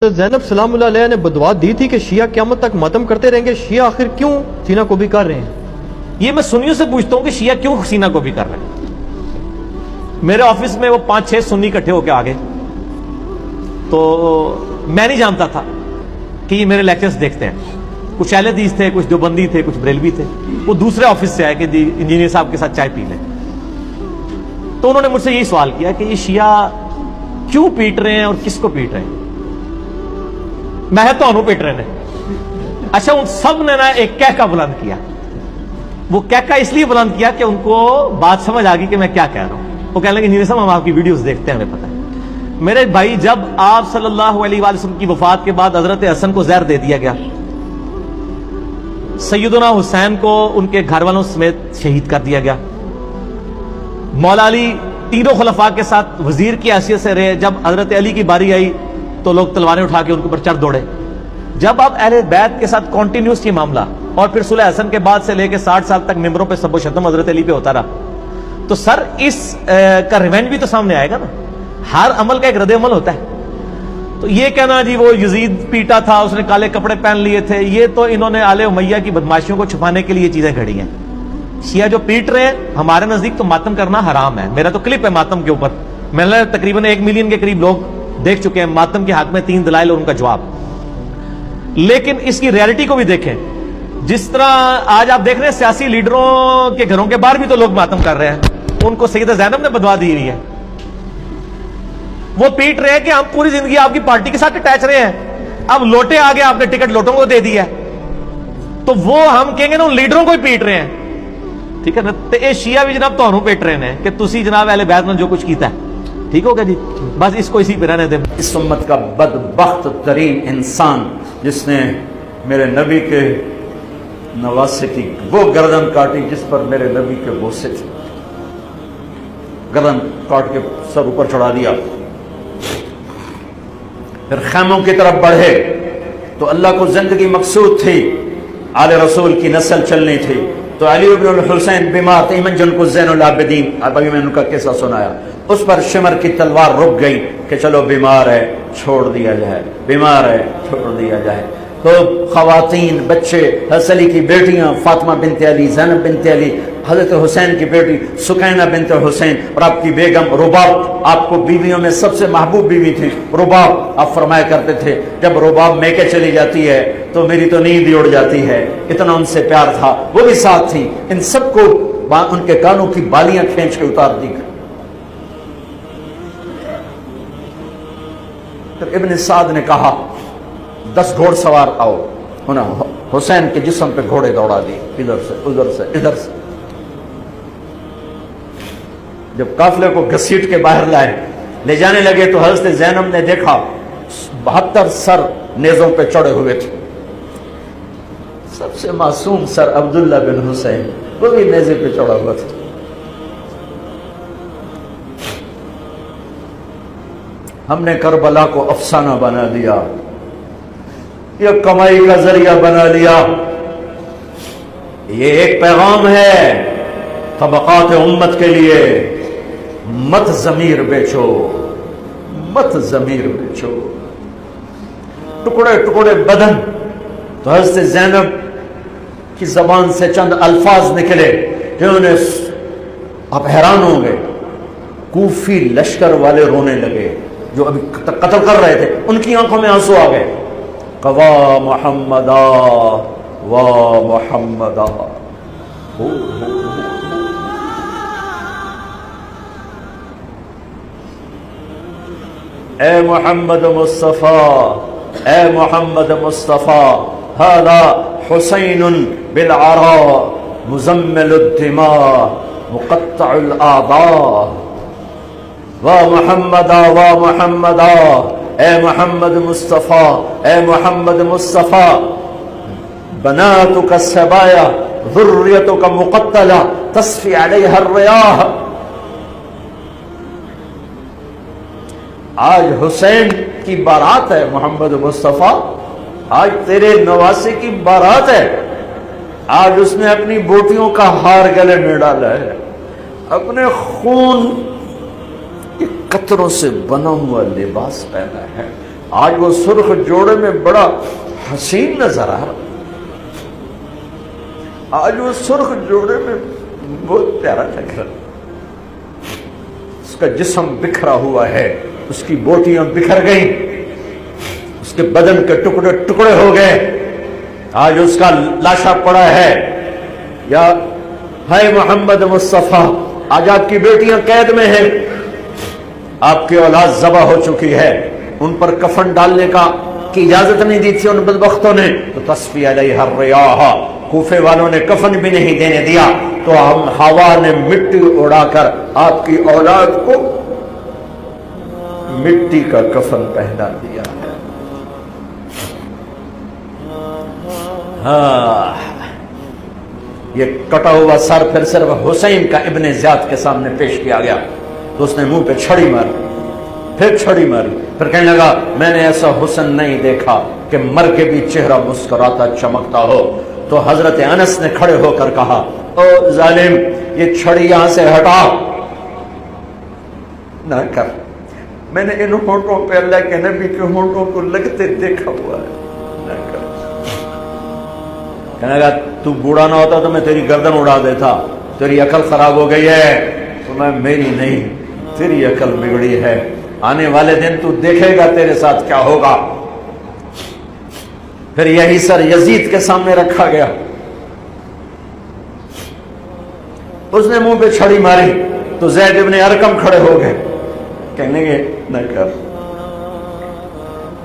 زینب سلام اللہ علیہ نے بدعا دی تھی کہ شیعہ قیامت تک ماتم کرتے رہیں گے، شیعہ آخر کیوں سینہ کو بھی کر رہے ہیں؟ یہ میں سنیوں سے پوچھتا ہوں کہ شیعہ کیوں سینہ کو بھی کر رہے ہیں؟ میرے آفس میں وہ 5-6 سنی اکٹھے ہو کے آگے، تو میں نہیں جانتا تھا کہ یہ میرے لیکچرز دیکھتے ہیں۔ کچھ اہل حدیث تھے، کچھ دیوبندی تھے، کچھ بریلوی تھے۔ وہ دوسرے آفس سے آئے کہ انجینئر صاحب کے ساتھ چائے پی لیں، تو انہوں نے مجھ سے یہی سوال کیا کہ یہ شیعہ کیوں پیٹ رہے ہیں اور کس کو پیٹ رہے ہیں؟ میں تو انہوں پیٹ رہے ہیں۔ اچھا، ان سب نے نا ایک کہکا بلند کیا۔ وہ کہکا اس لیے بلند کیا کہ ان کو بات سمجھ آ گئی کہ میں کیا کہہ رہا ہوں۔ وہ کہنے لگے انجینئر صاحب ہم آپ کی ویڈیوز دیکھتے ہیں، ہمیں پتہ ہے۔ میرے بھائی، جب آپ صلی اللہ علیہ وآلہ وسلم کی وفات کے بعد حضرت حسن کو زہر دے دیا گیا، سیدنا حسین کو ان کے گھر والوں سمیت شہید کر دیا گیا، مولا علی تینوں خلفاء کے ساتھ وزیر کی حیثیت سے رہے، جب حضرت علی کی باری آئی تو لوگ تلواریں اٹھا کے ان کے اوپر چڑھ دوڑے۔ جب اب اہل بیت کے ساتھ کنٹینیوس یہ معاملہ، اور پھر صلح حسن کے بعد سے لے کے 60 سال تک ممبروں پہ سب و شتم حضرت علی پہ ہوتا رہا، تو سر اس کا ریونج بھی تو سامنے آئے گا نا۔ ہر عمل کا ایک رد عمل ہوتا ہے۔ تو یہ کہنا جی وہ یزید پیٹا تھا، اس نے کالے کپڑے پہن لیے تھے، یہ تو انہوں نے آل امیہ کی بدماشیوں کو چھپانے کے لیے یہ چیزیں گھڑی ہیں۔ شیعہ جو پیٹ رہے ہیں، ہمارے نزدیک تو ماتم کرنا حرام ہے۔ میرا تو کلپ ہے ماتم کے اوپر، میں نے تقریباً 1 ملین کے قریب لوگ دیکھ چکے ہیں ماتم کے حق میں 3 دلائل اور ان کا جواب۔ لیکن اس کی ریالٹی کو بھی دیکھیں۔ جس طرح آج آپ دیکھ رہے ہیں سیاسی لیڈروں کے گھروں کے باہر بھی تو لوگ ماتم کر رہے ہیں، ان کو سیدہ زینب نے بدوا دی ہوئی ہے۔ وہ پیٹ رہے ہیں کہ ہم پوری زندگی آپ کی پارٹی کے ساتھ اٹیچ رہے ہیں، اب لوٹے آگے آپ نے ٹکٹ لوٹوں کو دے دیا، تو وہ ہم کہیں گے نا ان لیڈروں کو ہی پیٹ رہے ہیں، ٹھیک ہے نا؟ تو یہ شیعہ بھی جناب تہنوں پیٹ رہے ہیں کہ تسی جناب اہل بیت نے جو کچھ کیتا ہے، ٹھیک ہوگا جی؟ بس اس کو اسی پہ رہنے دیں۔ اس امت کا بدبخت ترین انسان جس نے میرے نبی کے نواسے کی وہ گردن کاٹی جس پر میرے نبی کے بوسے تھے، گردن کاٹ کے سر اوپر چڑھا دیا، پھر خیموں کی طرف بڑھے تو اللہ کو زندگی مقصود تھی، آل رسول کی نسل چلنی تھی، تو علی بن الحسین بیمار تھے، ایمن جن کو زین العابدین، ابھی میں ان کا قصہ سنایا، اس پر شمر کی تلوار رک گئی کہ چلو بیمار ہے چھوڑ دیا جائے، بیمار ہے چھوڑ دیا جائے۔ تو خواتین، بچے، حسن علی کی بیٹیاں فاطمہ بنت علی، زینب بنت علی، حضرت حسین کی بیٹی سکینہ بنت حسین، اور آپ کی بیگم رباب، آپ کو بیویوں میں سب سے محبوب بیوی تھی رباب۔ آپ فرمایا کرتے تھے جب رباب میکے چلی جاتی ہے تو میری تو نیند ہی اڑ جاتی ہے، اتنا ان سے پیار تھا۔ وہ بھی ساتھ تھی، ان سب کو ان کے کانوں کی بالیاں کھینچ کے اتار دی گئی۔ پھر ابن سعد نے کہا 10 گھوڑ سوار آؤ، انہوں نے حسین کے جسم پہ گھوڑے دوڑا دیے، ادھر سے ادھر سے ادھر سے۔ جب قافلے کو گھسیٹ کے باہر لائے، لے جانے لگے تو حضرت زینب نے دیکھا 72 سر نیزوں پہ چڑھے ہوئے تھے، سب سے معصوم سر عبداللہ بن حسین وہ بھی نیزے پہ چڑھا ہوا تھا۔ ہم نے کربلا کو افسانہ بنا دیا، یہ کمائی کا ذریعہ بنا لیا۔ یہ ایک پیغام ہے طبقات امت کے لیے، مت ضمیر بیچو، مت ضمیر بیچو۔ ٹکڑے ٹکڑے بدن، تو حضرت زینب کی زبان سے چند الفاظ نکلے جنہوں نے، آپ حیران ہوں گے، کوفی لشکر والے رونے لگے جو ابھی قتل کر رہے تھے، ان کی آنکھوں میں آنسو آ گئے۔ وا محمدا وا محمدا، اے محمد مصطفیٰ، اے محمد مصطفیٰ، ھذا حسین بالعراء مزمل الدماء مقطع الاعضاء، وا محمدا وا محمدا، اے محمد مصطفیٰ، اے محمد مصطفیٰ، بناتک السبایا ذریتک مقتلہ تصفی علیہا الریاح۔ آج حسین کی بارات ہے محمد مصطفیٰ، آج تیرے نواسے کی بارات ہے، آج اس نے اپنی بوٹیوں کا ہار گلے میں ڈالا ہے، اپنے خون قطروں سے بنا ہوا لباس پہنا ہے، آج وہ سرخ جوڑے میں بڑا حسین نظر آ رہا، آج وہ سرخ جوڑے میں بہت پیارا لگ رہا، اس کا جسم بکھرا ہوا ہے، اس کی بوٹیاں بکھر گئیں، اس کے بدن کے ٹکڑے ٹکڑے ہو گئے، آج اس کا لاشا پڑا ہے۔ یا ہے محمد مصطفیٰ، آج آپ کی بیٹیاں قید میں ہیں، آپ کی اولاد ذبح ہو چکی ہے، ان پر کفن ڈالنے کی اجازت نہیں دی تھی ان بدبختوں نے، تو تصفی علیہ الریاح، کوفے والوں نے کفن بھی نہیں دینے دیا، تو ہم ہوا نے مٹی اڑا کر آپ کی اولاد کو مٹی کا کفن پہنا دیا ہے۔ ہاں، یہ کٹا ہوا سر پھر صرف حسین کا ابن زیاد کے سامنے پیش کیا گیا، تو اس نے منہ پہ چھڑی ماری، پھر چھڑی ماری، پھر کہنے لگا میں نے ایسا حسن نہیں دیکھا کہ مر کے بھی چہرہ مسکراتا چمکتا ہو۔ تو حضرت انس نے کھڑے ہو کر کہا او ظالم، یہ چھڑی یہاں سے ہٹا نہ کر، میں نے ان ہونٹوں پہ اللہ کے نبی کے ہونٹوں کو لگتے دیکھا ہوا ہے، نہ کر۔ کہنے لگا تو بوڑھا نہ ہوتا تو میں تیری گردن اڑا دیتا، تیری عقل خراب ہو گئی ہے۔ تو میں میری نہیں، تیری عقل بگڑی ہے، آنے والے دن تو دیکھے گا تیرے ساتھ کیا ہوگا۔ پھر یہی سر یزید کے سامنے رکھا گیا، اس نے منہ پہ چھڑی ماری، تو زید ابن ارقم کھڑے ہو گئے، کہنے گے نہ کر،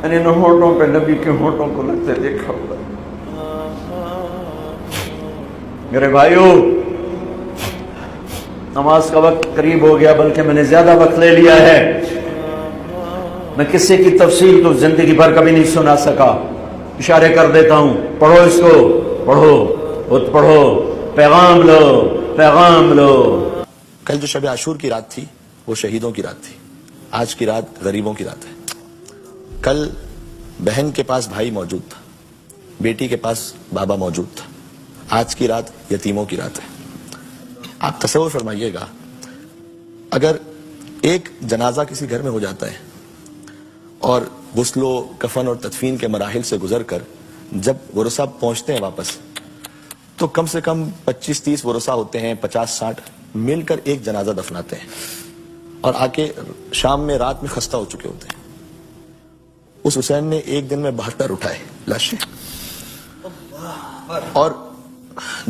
میں نے ان ہونٹوں پہ نبی کے ہونٹوں کو لگتے دیکھا ہوا۔ میرے بھائیو، نماز کا وقت قریب ہو گیا، بلکہ میں نے زیادہ وقت لے لیا ہے، میں قصے کی تفصیل تو زندگی بھر کبھی نہیں سنا سکا، اشارے کر دیتا ہوں، پڑھو اس کو، پڑھو، خود پڑھو، پیغام لو، پیغام لو۔ کل جو شب عاشور کی رات تھی وہ شہیدوں کی رات تھی، آج کی رات غریبوں کی رات ہے۔ کل بہن کے پاس بھائی موجود تھا، بیٹی کے پاس بابا موجود تھا، آج کی رات یتیموں کی رات ہے۔ آپ تصور فرمائیے گا، اگر ایک جنازہ کسی گھر میں ہو جاتا ہے اور غسل و کفن اور تدفین کے مراحل سے گزر کر جب ورثہ پہنچتے ہیں واپس، تو کم سے کم 25-30 ورثہ ہوتے ہیں، 50-60 مل کر ایک جنازہ دفناتے ہیں، اور آ کے شام میں رات میں خستہ ہو چکے ہوتے ہیں۔ اس حسین نے ایک دن میں 72 اٹھائے لاشیں، اور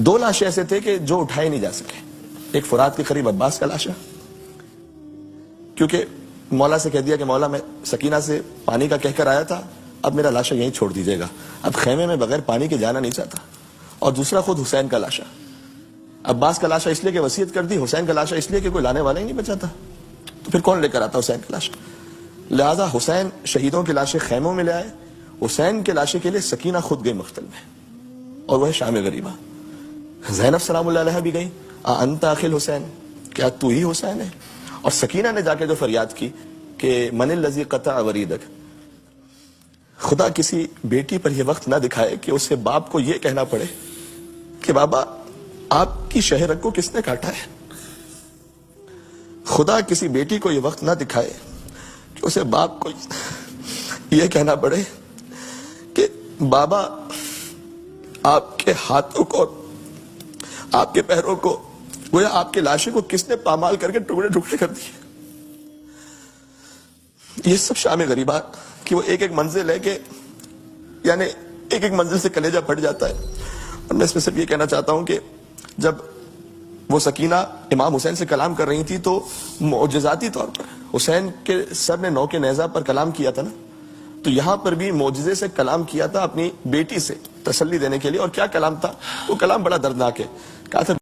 2 لاشیں ایسے تھے کہ جو اٹھائے نہیں جا سکے۔ ایک فرات کے قریب عباس کا لاشا، کیونکہ مولا سے کہہ دیا کہ مولا میں سکینہ سے پانی کا کہہ کر آیا تھا، اب میرا لاشا یہیں چھوڑ دیجیے گا، اب خیمے میں بغیر پانی کے جانا نہیں چاہتا۔ اور دوسرا خود حسین کا لاشا، عباس کا لاشا اس لیے کہ وصیت کر دی، حسین کا لاشا اس لیے کہ کوئی لانے والا ہی نہیں بچا تھا، تو پھر کون لے کر آتا حسین کا لاشا؟ لہذا حسین شہیدوں کی لاشیں خیموں میں لے آئے، حسین کے لاشے کے لیے سکینہ خود گئی مقتل میں، اور وہ ہے شام غریبہ۔ زینب سلام اللہ علیہ بھی گئی، انت اخل حسین، کیا تو ہی حسین ہے؟ اور سکینہ نے جا کے جو فریاد کی کہ من الذی قطع وریدک، خدا کسی بیٹی پر یہ وقت نہ دکھائے کہ اسے باپ کو یہ کہنا پڑے کہ بابا آپ کی شہرک کو کس نے کاٹا ہے۔ خدا کسی بیٹی کو یہ وقت نہ دکھائے کہ اسے باپ کو یہ کہنا پڑے کہ بابا آپ کے ہاتھوں کو، آپ کے پیروں کو، گویا آپ کے لاشے کو کس نے پامال کر کے ٹکڑے ٹکڑے کر دیے۔ یہ سب شام غریبہ کہ وہ ایک ایک منزل ہے کہ یعنی ایک ایک منزل سے کلیجہ پھٹ جاتا ہے۔ اور میں اس میں صرف یہ کہنا چاہتا ہوں کہ جب وہ سکینہ امام حسین سے کلام کر رہی تھی تو معجزاتی طور پر حسین کے سر نے 9 کے نیزہ پر کلام کیا تھا نا، تو یہاں پر بھی معجزے سے کلام کیا تھا اپنی بیٹی سے تسلی دینے کے لیے۔ اور کیا کلام تھا وہ؟ کلام بڑا دردناک ہے، کہا تھا